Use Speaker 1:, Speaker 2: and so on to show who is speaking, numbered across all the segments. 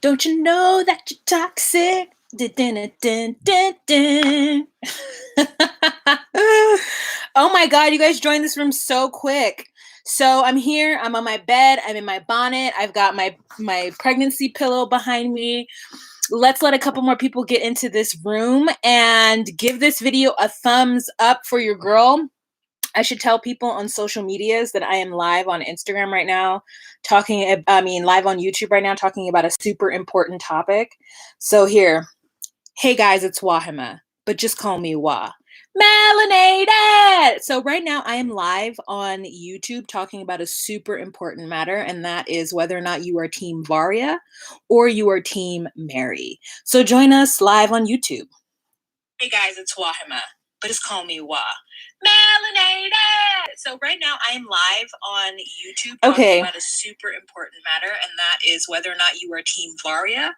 Speaker 1: Don't you know that you're toxic? Dun, dun, dun, dun, dun. Oh my God, you guys joined this room so quick. So I'm here, I'm on my bed, I'm in my bonnet, I've got my pregnancy pillow behind me. Let's let a couple more people get into this room and give this video a thumbs up for your girl. I should tell people on social medias that I am live on Instagram right now, live on YouTube right now, talking about a super important topic. So here, hey guys, it's Wahima, but just call me Wah. Melanated! So right now I am live on YouTube talking about a super important matter, and that is whether or not you are Team Varia or you are Team Mary. So join us live on YouTube. Hey guys, it's Wahima, but just call me Wah. Melanated! So right now I am live on YouTube talking about a super important matter, and that is whether or not you are Team Varia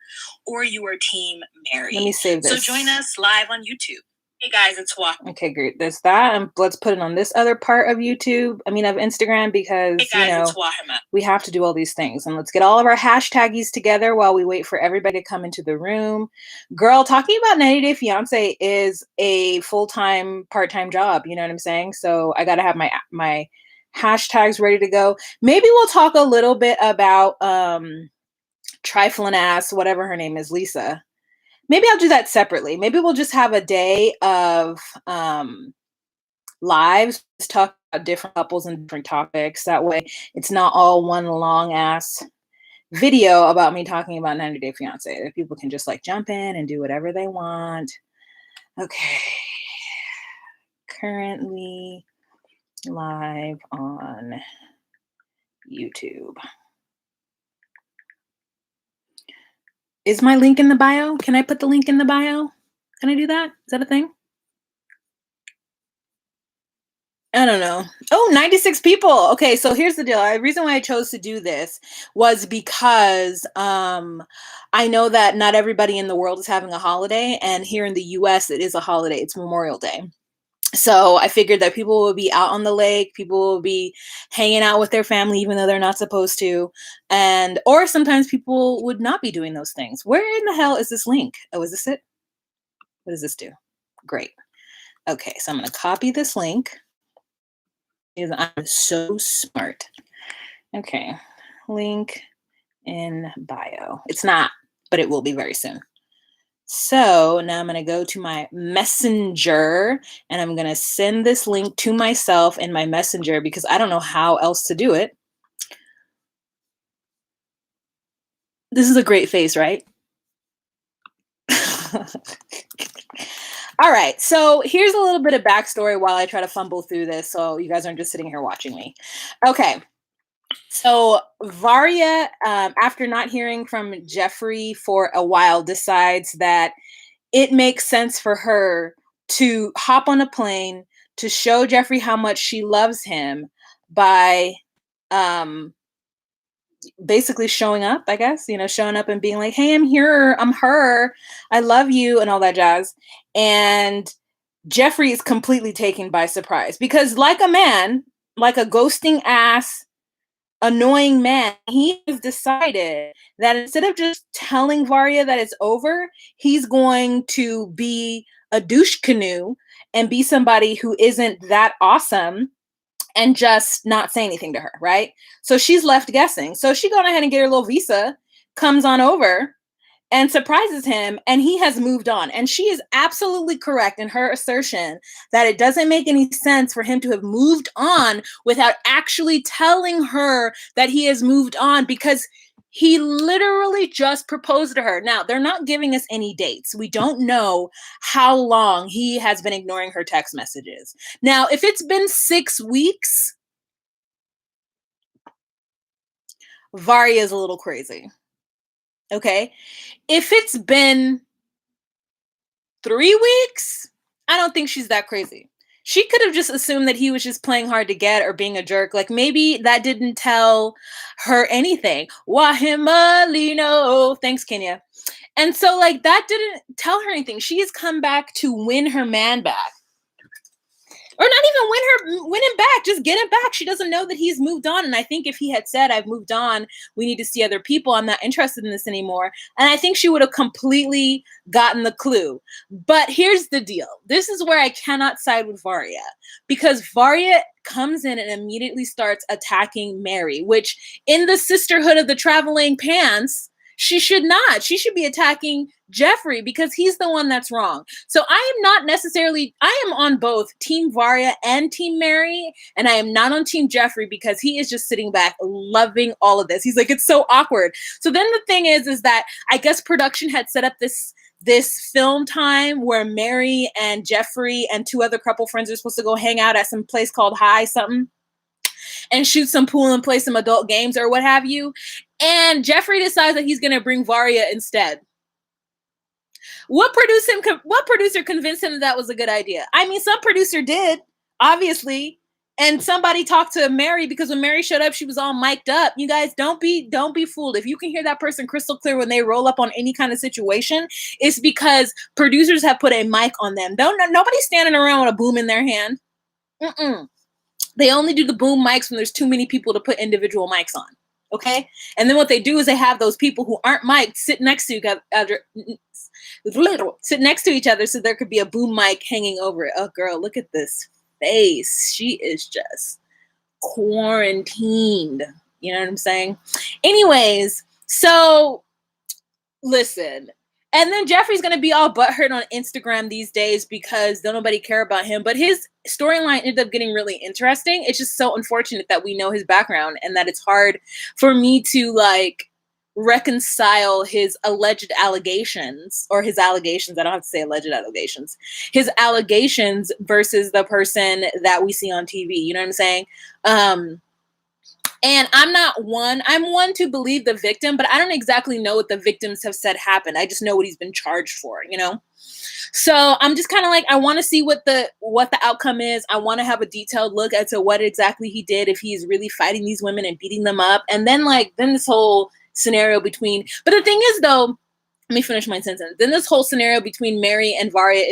Speaker 1: or you are Team Mary. Let me save this. So join us live on YouTube. Hey guys, it's Wah. Okay, great. There's that. And let's put it on this other part of YouTube. Of Instagram, because hey guys, it's Wahima. We have to do all these things. And let's get all of our hashtaggies together while we wait for everybody to come into the room. Girl, talking about 90 Day Fiance is a full-time, part-time job. You know what I'm saying? So I gotta have my hashtags ready to go. Maybe we'll talk a little bit about trifling ass, whatever her name is, Lisa. Maybe I'll do that separately. Maybe we'll just have a day of lives, just talk about different couples and different topics. That way it's not all one long ass video about me talking about 90 Day Fiance. That people can just like jump in and do whatever they want. Okay. Currently live on YouTube. Is my link in the bio? Can I put the link in the bio? Can I do that? Is that a thing? I don't know. Oh, 96 people. Okay, so here's the deal. The reason why I chose to do this was because I know that not everybody in the world is having a holiday, and here in the US it is a holiday. It's Memorial Day. So I figured that people will be out on the lake, people will be hanging out with their family even though they're not supposed to, or sometimes people would not be doing those things. Where in the hell is this link? Oh, is this it? What does this do? Great. Okay, so I'm going to copy this link. I'm so smart. Okay, link in bio. It's not, but it will be very soon. So now I'm going to go to my messenger and I'm going to send this link to myself in my messenger because I don't know how else to do it. This is a great face, right? All right, so here's a little bit of backstory while I try to fumble through this so you guys aren't just sitting here watching me. Okay, so Varia, after not hearing from Jeffrey for a while, decides that it makes sense for her to hop on a plane to show Jeffrey how much she loves him by basically showing up, I guess, showing up and being like, hey, I'm here, I'm her, I love you, and all that jazz. And Jeffrey is completely taken by surprise because like a man, like a ghosting ass, annoying man, he has decided that instead of just telling Varia that it's over, he's going to be a douche canoe and be somebody who isn't that awesome and just not say anything to her, right? So she's left guessing. So she going ahead and get her little visa, comes on over and surprises him, and he has moved on. And she is absolutely correct in her assertion that it doesn't make any sense for him to have moved on without actually telling her that he has moved on, because he literally just proposed to her. Now, they're not giving us any dates. We don't know how long he has been ignoring her text messages. Now, if it's been 6 weeks, Varia is a little crazy. Okay? If it's been 3 weeks, I don't think she's that crazy. She could have just assumed that he was just playing hard to get or being a jerk. Like maybe that didn't tell her anything. Wahimalino. Thanks, Kenya. And so like that didn't tell her anything. She has come back to win her man back. Or not even win him back, just get him back. She doesn't know that he's moved on. And I think if he had said, I've moved on, we need to see other people, I'm not interested in this anymore. And I think she would have completely gotten the clue. But here's the deal. This is where I cannot side with Varia, because Varia comes in and immediately starts attacking Mary, which in the sisterhood of the traveling pants, she should not. She should be attacking Jeffrey because he's the one that's wrong. So I am on both Team Varia and Team Mary, and I am not on Team Jeffrey because he is just sitting back loving all of this. He's like, it's so awkward. So then the thing is that I guess production had set up this film time where Mary and Jeffrey and two other couple friends are supposed to go hang out at some place called High something and shoot some pool and play some adult games or what have you. And Jeffrey decides that he's going to bring Varia instead. What producer convinced him that was a good idea? I mean, some producer did, obviously. And somebody talked to Mary because when Mary showed up, she was all mic'd up. You guys, don't be fooled. If you can hear that person crystal clear when they roll up on any kind of situation, it's because producers have put a mic on them. Nobody's standing around with a boom in their hand. They only do the boom mics when there's too many people to put individual mics on. Okay? And then what they do is they have those people who aren't mic'd sit next to each other so there could be a boom mic hanging over it. Oh, girl, look at this face. She is just quarantined. You know what I'm saying? Anyways, so listen. And then Jeffrey's going to be all butthurt on Instagram these days because don't nobody care about him. But his storyline ended up getting really interesting. It's just so unfortunate that we know his background and that it's hard for me to reconcile his alleged allegations or his allegations. I don't have to say alleged allegations. His allegations versus the person that we see on TV. You know what I'm saying? And I'm one to believe the victim, but I don't exactly know what the victims have said happened. I just know what he's been charged for, you know? So I'm just kind of like, I want to see what the outcome is. I want to have a detailed look at to what exactly he did, if he's really fighting these women and beating them up. And then then this whole scenario between, but the thing is though, let me finish my sentence. Then this whole scenario between Mary and Varia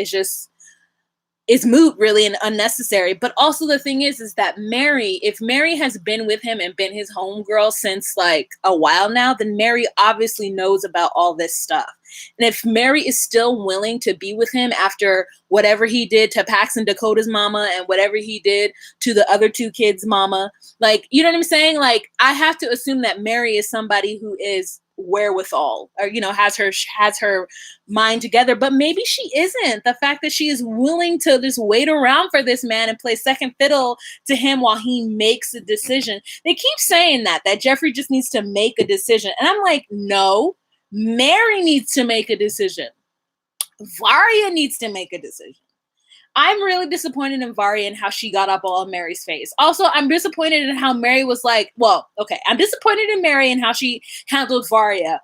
Speaker 1: is moot, really, and unnecessary. But also the thing is that if Mary has been with him and been his homegirl since a while now, then Mary obviously knows about all this stuff. And if Mary is still willing to be with him after whatever he did to Pax and Dakota's mama and whatever he did to the other two kids' mama, you know what I'm saying? I have to assume that Mary is somebody who is wherewithal or has her mind together, but maybe she isn't. The fact that she is willing to just wait around for this man and play second fiddle to him while he makes a decision. They keep saying that Jeffrey just needs to make a decision, and I'm like, no, Mary needs to make a decision. Varia needs to make a decision. I'm really disappointed in Varia and how she got up all in Mary's face. Also, I'm disappointed in how Mary was I'm disappointed in Mary and how she handled Varia,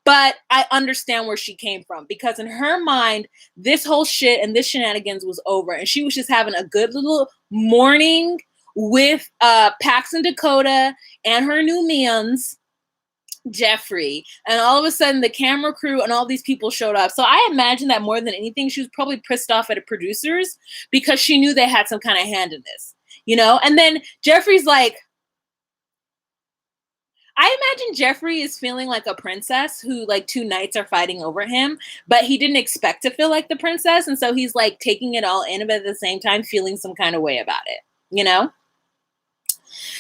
Speaker 1: but I understand where she came from because in her mind, this whole shit and this shenanigans was over and she was just having a good little morning with Pax and Dakota and her new mans, Jeffrey, and all of a sudden the camera crew and all these people showed up. So I imagine that more than anything, she was probably pissed off at the producers because she knew they had some kind of hand in this, and then Jeffrey's I imagine Jeffrey is feeling like a princess who 2 knights are fighting over him, but he didn't expect to feel like the princess. And so he's taking it all in, but at the same time feeling some kind of way about it,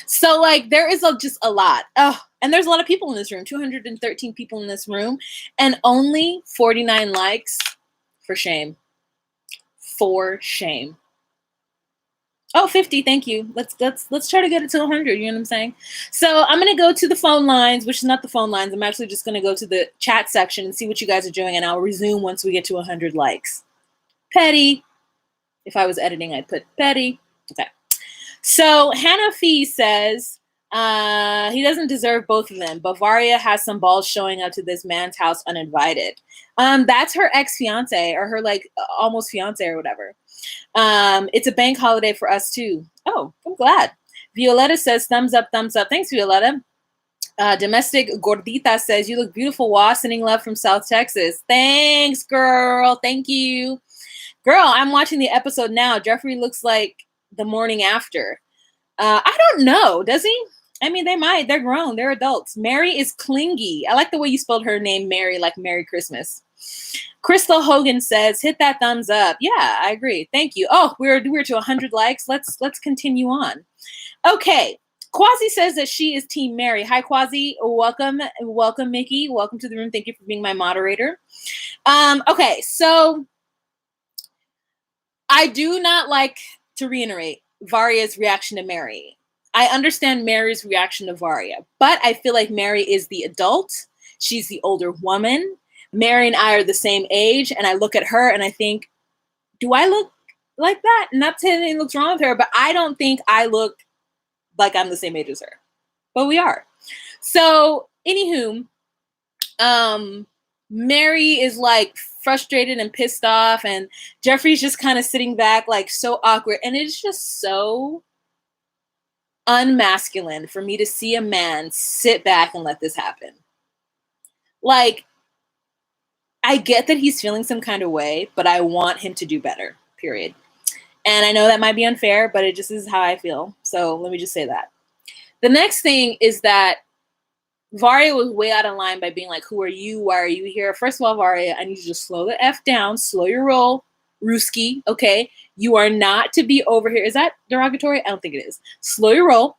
Speaker 1: So there is just a lot. Oh, and there's a lot of people in this room, 213 people in this room, and only 49 likes. For shame. For shame. Oh, 50, thank you. Let's try to get it to 100, you know what I'm saying? So I'm going to go to the phone lines, which is not the phone lines. I'm actually just going to go to the chat section and see what you guys are doing, and I'll resume once we get to 100 likes. Petty. If I was editing, I'd put petty. Okay. So Hannah Fee says he doesn't deserve both of them, but Varia has some balls showing up to this man's house uninvited. That's her ex-fiance or her almost fiance or whatever. It's a bank holiday for us too. Oh, I'm glad. Violetta says thumbs up, thumbs up. Thanks, Violetta. Domestic Gordita says you look beautiful, Wa. Sending love from South Texas. Thanks, girl. Thank you. Girl, I'm watching the episode now. Jeffrey looks like the morning after. I don't know. Does he? I mean, they might. They're grown. They're adults. Mary is clingy. I like the way you spelled her name, Mary, like Merry Christmas. Crystal Hogan says, "Hit that thumbs up." Yeah, I agree. Thank you. Oh, we're to 100 likes. Let's continue on. Okay. Quasi says that she is Team Mary. Hi, Quasi. Welcome, Mickey. Welcome to the room. Thank you for being my moderator. Okay, so I do not like to reiterate Varia's reaction to Mary. I understand Mary's reaction to Varia, but I feel like Mary is the adult. She's the older woman. Mary and I are the same age, and I look at her and I think, do I look like that? Not saying anything looks wrong with her, but I don't think I look like I'm the same age as her. But we are. So, anywho, Mary is like frustrated and pissed off, and Jeffrey's just kind of sitting back, like so awkward. And it's just so unmasculine for me to see a man sit back and let this happen. Like, I get that he's feeling some kind of way, but I want him to do better, period. And I know that might be unfair, but it just is how I feel. So let me just say that. The next thing is that Varia was way out of line by being like, who are you? Why are you here? First of all, Varia, I need you to slow the F down, slow your roll, Ruski, okay? You are not to be over here. Is that derogatory? I don't think it is. Slow your roll.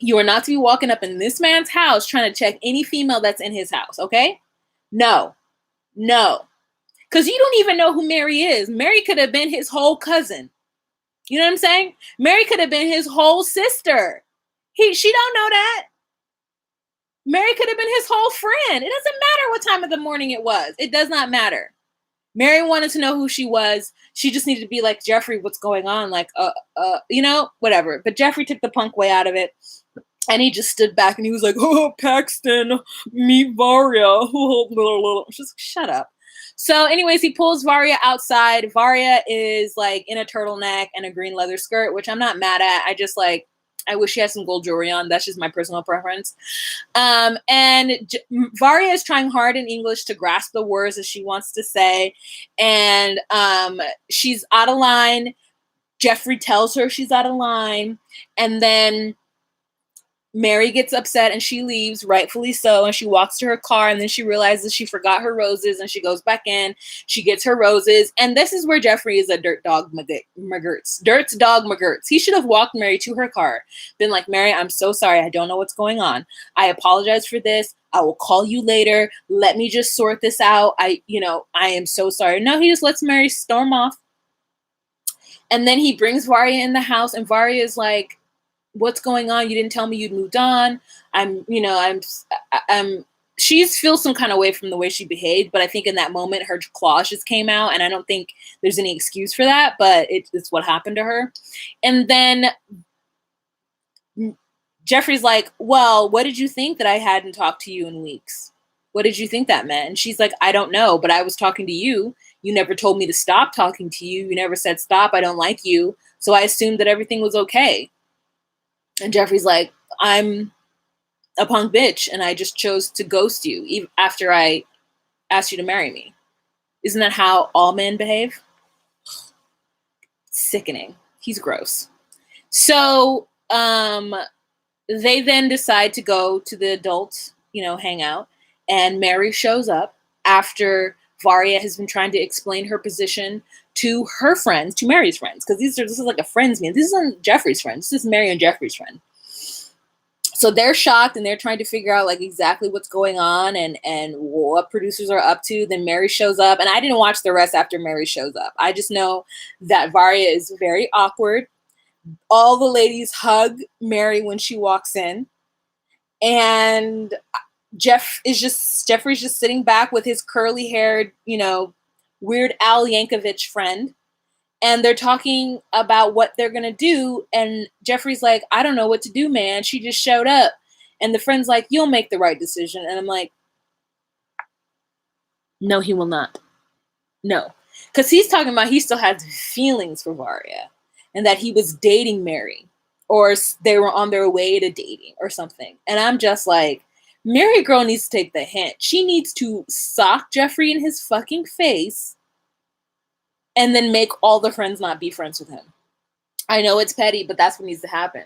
Speaker 1: You are not to be walking up in this man's house trying to check any female that's in his house, okay? No. Because you don't even know who Mary is. Mary could have been his whole cousin. You know what I'm saying? Mary could have been his whole sister. She don't know that. Mary could have been his whole friend. It doesn't matter what time of the morning it was. It does not matter. Mary wanted to know who she was. She just needed to be like, Jeffrey, what's going on? Like, whatever. But Jeffrey took the punk way out of it. And he just stood back and he was like, oh, Paxton, meet Varia. Just shut up. So anyways, he pulls Varia outside. Varia is like in a turtleneck and a green leather skirt, which I'm not mad at. I wish she had some gold jewelry on. That's just my personal preference. And Varia is trying hard in English to grasp the words that she wants to say. And she's out of line. Jeffrey tells her she's out of line. And then Mary gets upset and she leaves, rightfully so, and she walks to her car, and then she realizes she forgot her roses, and she goes back in. She gets her roses, and this is where Jeffrey is a dirt dog McGurts. Dirt's dog McGurts. He should have walked Mary to her car, been like, Mary, I'm so sorry. I don't know what's going on. I apologize for this. I will call you later. Let me just sort this out. I am so sorry. No, he just lets Mary storm off. And then he brings Varia in the house, and Varia is like, what's going on? You didn't tell me you'd moved on. She feels some kind of way from the way she behaved, but I think in that moment her claws just came out, and I don't think there's any excuse for that, but it's what happened to her. And then Jeffrey's like, well, what did you think that I hadn't talked to you in weeks? What did you think that meant? And she's like, I don't know, but I was talking to you. You never told me to stop talking to you. You never said stop. I don't like you. So I assumed that everything was okay. And Jeffrey's like, I'm a punk bitch, and I just chose to ghost you even after I asked you to marry me. Isn't that how all men behave? Sickening. He's gross. So they then decide to go to the adult, hangout, and Mary shows up after Varia has been trying to explain her position to her friends, to Mary's friends, because this is like a friends meeting. This isn't Jeffrey's friends. This is Mary and Jeffrey's friend. So they're shocked and they're trying to figure out like exactly what's going on and what producers are up to. Then Mary shows up, and I didn't watch the rest after Mary shows up. I just know that Varia is very awkward. All the ladies hug Mary when she walks in, and Jeffrey's just sitting back with his curly haired, Weird Al Yankovic friend. And they're talking about what they're going to do. And Jeffrey's like, I don't know what to do, man. She just showed up. And the friend's like, you'll make the right decision. And I'm like, no, he will not. No. Because he's talking about he still has feelings for Varia. And that he was dating Mary. Or they were on their way to dating or something. And I'm just like, Mary girl needs to take the hint. She needs to sock Jeffrey in his fucking face and then make all the friends not be friends with him. I know it's petty, but that's what needs to happen.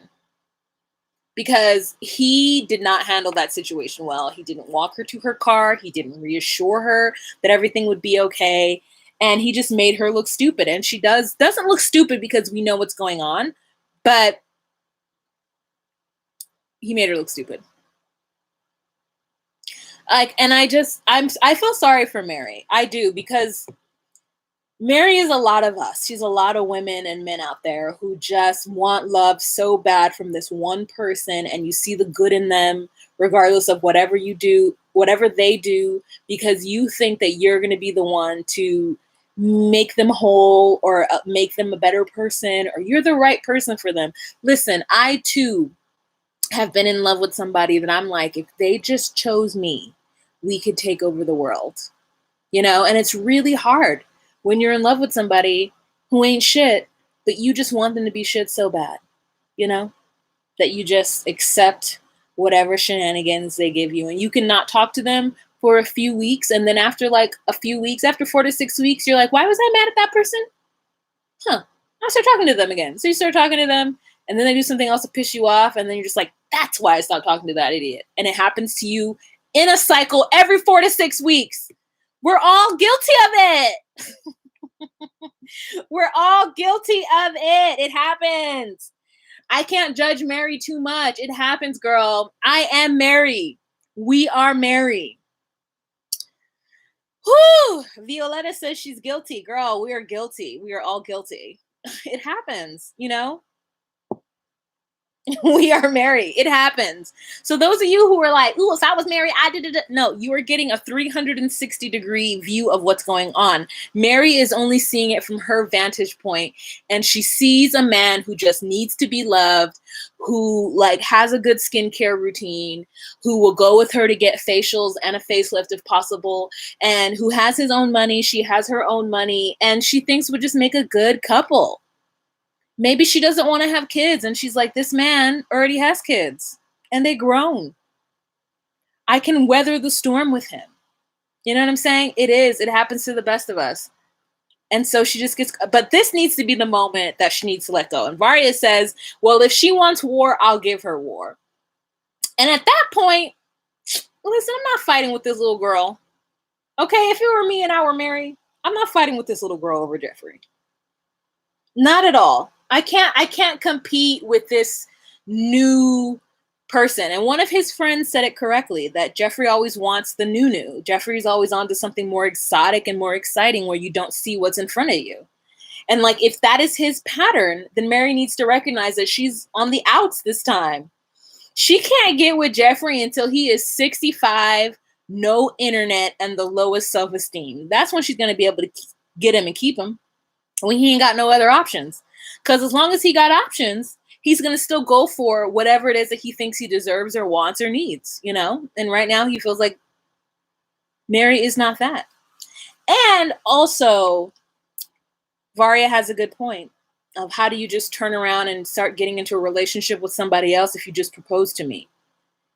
Speaker 1: Because he did not handle that situation well. He didn't walk her to her car. He didn't reassure her that everything would be okay. And he just made her look stupid. And she doesn't look stupid because we know what's going on, but he made her look stupid. Like, and I feel sorry for Mary. I do, because Mary is a lot of us. She's a lot of women and men out there who just want love so bad from this one person, and you see the good in them, regardless of whatever you do, whatever they do, because you think that you're going to be the one to make them whole or make them a better person, or you're the right person for them. Listen, I too have been in love with somebody that I'm like, if they just chose me, we could take over the world. And it's really hard when you're in love with somebody who ain't shit, but you just want them to be shit so bad, that you just accept whatever shenanigans they give you. And you can not talk to them for a few weeks. And then after like a few weeks, after 4 to 6 weeks, you're like, why was I mad at that person? I'll start talking to them again. So you start talking to them, and then they do something else to piss you off. And then you're just like, that's why I stopped talking to that idiot. And it happens to you in a cycle every 4 to 6 weeks. We're all guilty of it. We're all guilty of it. It happens. I can't judge Mary too much. It happens, girl. I am Mary. We are Mary. Whew. Violetta says she's guilty. Girl, we are guilty. We are all guilty. It happens, We are Mary. It happens. So those of you who are like, ooh, if I was Mary, I did it. No, you are getting a 360-degree view of what's going on. Mary is only seeing it from her vantage point, and she sees a man who just needs to be loved, who like has a good skincare routine, who will go with her to get facials and a facelift if possible, and who has his own money. She has her own money, and she thinks would just make a good couple. Maybe she doesn't want to have kids, and she's like, this man already has kids and they grown. I can weather the storm with him. You know what I'm saying? It happens to the best of us. And so she just gets, but this needs to be the moment that she needs to let go. And Varia says, well, if she wants war, I'll give her war. And at that point, listen, I'm not fighting with this little girl. Okay, if it were me and I were married, I'm not fighting with this little girl over Jeffrey. Not at all. I can't compete with this new person. And one of his friends said it correctly, that Jeffrey always wants the new. Jeffrey's always on to something more exotic and more exciting where you don't see what's in front of you. And like, if that is his pattern, then Mary needs to recognize that she's on the outs this time. She can't get with Jeffrey until he is 65, no internet, and the lowest self-esteem. That's when she's going to be able to get him and keep him, when he ain't got no other options. Because as long as he got options, he's going to still go for whatever it is that he thinks he deserves or wants or needs, And right now he feels like Mary is not that. And also, Varia has a good point of how do you just turn around and start getting into a relationship with somebody else if you just proposed to me?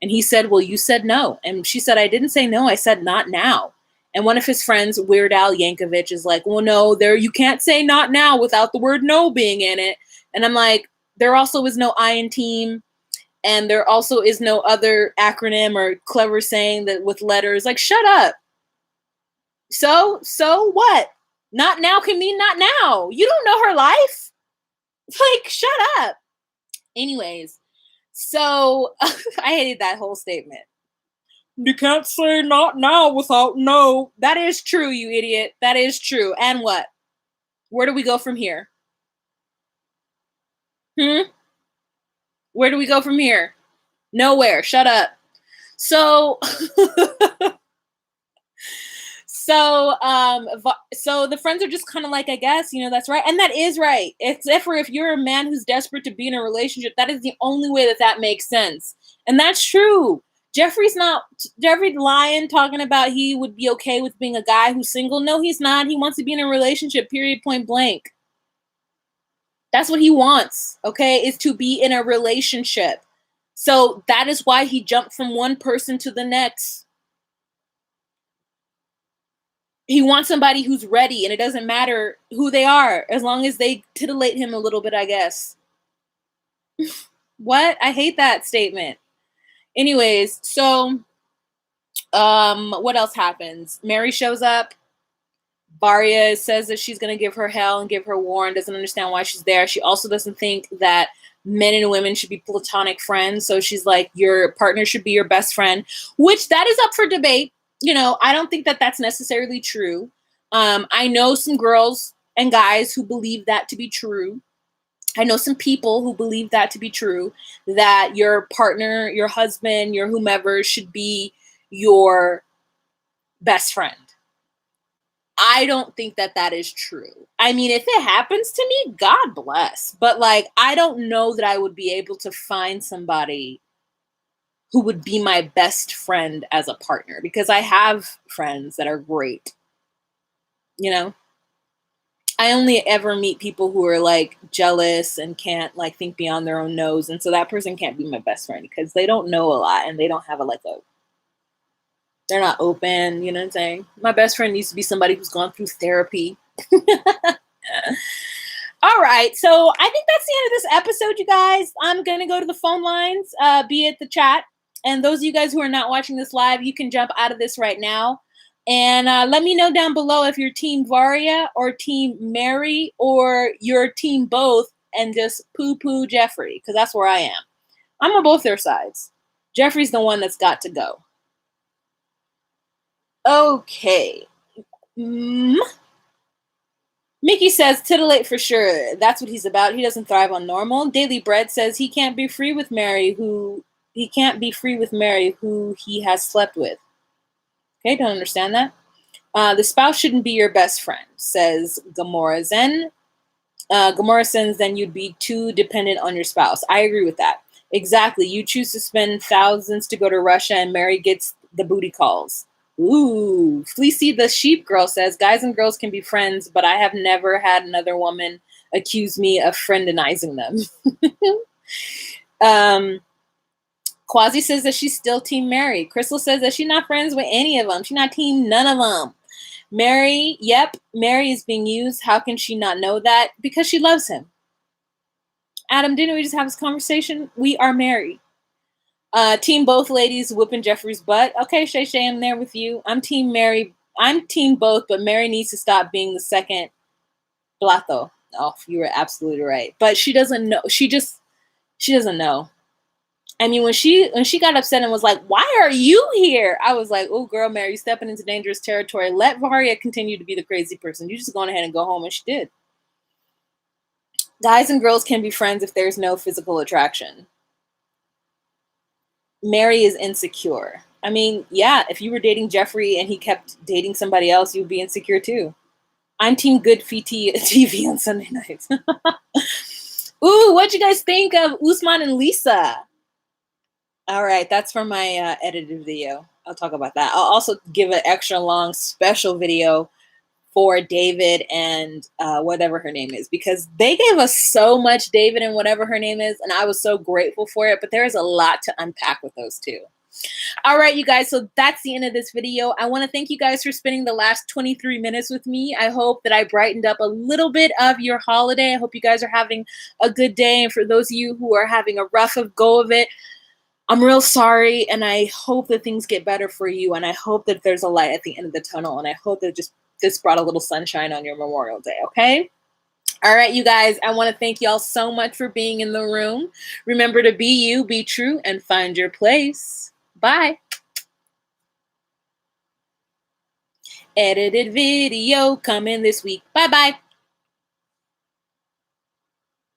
Speaker 1: And he said, well, you said no. And she said, I didn't say no. I said not now. And one of his friends, Weird Al Yankovic, is like, well, no, you can't say not now without the word no being in it. And I'm like, there also is no I in team. And there also is no other acronym or clever saying that with letters. Like, shut up. So what? Not now can mean not now. You don't know her life. Like, shut up. Anyways, so I hated that whole statement. You can't say not now without no. That is true, you idiot. That is true. And what? Where do we go from here? Where do we go from here? Nowhere. Shut up. So, so the friends are just kind of like, I guess, that's right. And that is right. Except for if you're a man who's desperate to be in a relationship, that is the only way that makes sense. And that's true. Jeffrey lying, talking about he would be okay with being a guy who's single. No, he's not. He wants to be in a relationship, period, point blank. That's what he wants, okay, is to be in a relationship. So that is why he jumped from one person to the next. He wants somebody who's ready, and it doesn't matter who they are, as long as they titillate him a little bit, I guess. What? I hate that statement. Anyways, so what else happens? Mary shows up. Varia says that she's going to give her hell and give her war and doesn't understand why she's there. She also doesn't think that men and women should be platonic friends. So she's like, your partner should be your best friend, which that is up for debate. You know, I don't think that that's necessarily true. I know some girls and guys who believe that to be true. I know some people who believe that to be true, that your partner, your husband, your whomever should be your best friend. I don't think that that is true. I mean, if it happens to me, God bless. But like, I don't know that I would be able to find somebody who would be my best friend as a partner, because I have friends that are great. You know, I only ever meet people who are like jealous and can't like think beyond their own nose. And so that person can't be my best friend because they don't know a lot and they don't have they're not open, you know what I'm saying? My best friend needs to be somebody who's gone through therapy. All right, so I think that's the end of this episode, you guys. I'm going to go to the phone lines, be it the chat. And those of you guys who are not watching this live, you can jump out of this right now. And let me know down below if you're Team Varia or Team Mary or you're Team both and just poo-poo Jeffrey, because that's where I am. I'm on both their sides. Jeffrey's the one that's got to go. Okay. Mickey says, titillate for sure. That's what he's about. He doesn't thrive on normal. Daily Bread says he can't be free with Mary who he has slept with. Okay, don't understand that. The spouse shouldn't be your best friend, says Gamora Zen. Gamora says then you'd be too dependent on your spouse. I agree with that. Exactly. You choose to spend thousands to go to Russia and Mary gets the booty calls. Ooh, Fleecy the Sheep Girl says, guys and girls can be friends, but I have never had another woman accuse me of friendinizing them. Quasi says that she's still Team Mary. Crystal says that she's not friends with any of them. She's not Team none of them. Mary, yep, Mary is being used. How can she not know that? Because she loves him. Adam, didn't we just have this conversation? We are married. Team both ladies whooping Jeffrey's butt. Okay, Shay Shay, I'm there with you. I'm Team Mary. I'm Team both, but Mary needs to stop being the second Blato. Oh, you were absolutely right. But she doesn't know. She doesn't know. I mean, when she got upset and was like, why are you here? I was like, oh, girl, Mary, you're stepping into dangerous territory. Let Varia continue to be the crazy person. You just go ahead and go home. And she did. Guys and girls can be friends if there's no physical attraction. Mary is insecure. I mean, yeah, if you were dating Jeffrey and he kept dating somebody else, you'd be insecure too. I'm Team Good TV on Sunday nights. Ooh, what'd you guys think of Usman and Lisa? All right, that's for my edited video. I'll talk about that. I'll also give an extra long special video for David and whatever her name is, because they gave us so much David and whatever her name is, and I was so grateful for it, but there is a lot to unpack with those two. All right, you guys, so that's the end of this video. I want to thank you guys for spending the last 23 minutes with me. I hope that I brightened up a little bit of your holiday. I hope you guys are having a good day, and for those of you who are having a rough go of it, I'm real sorry, and I hope that things get better for you, and I hope that there's a light at the end of the tunnel, and I hope that this brought a little sunshine on your Memorial Day, okay? All right, you guys, I want to thank y'all so much for being in the room. Remember to be you, be true, and find your place. Bye. Edited video coming this week. Bye-bye.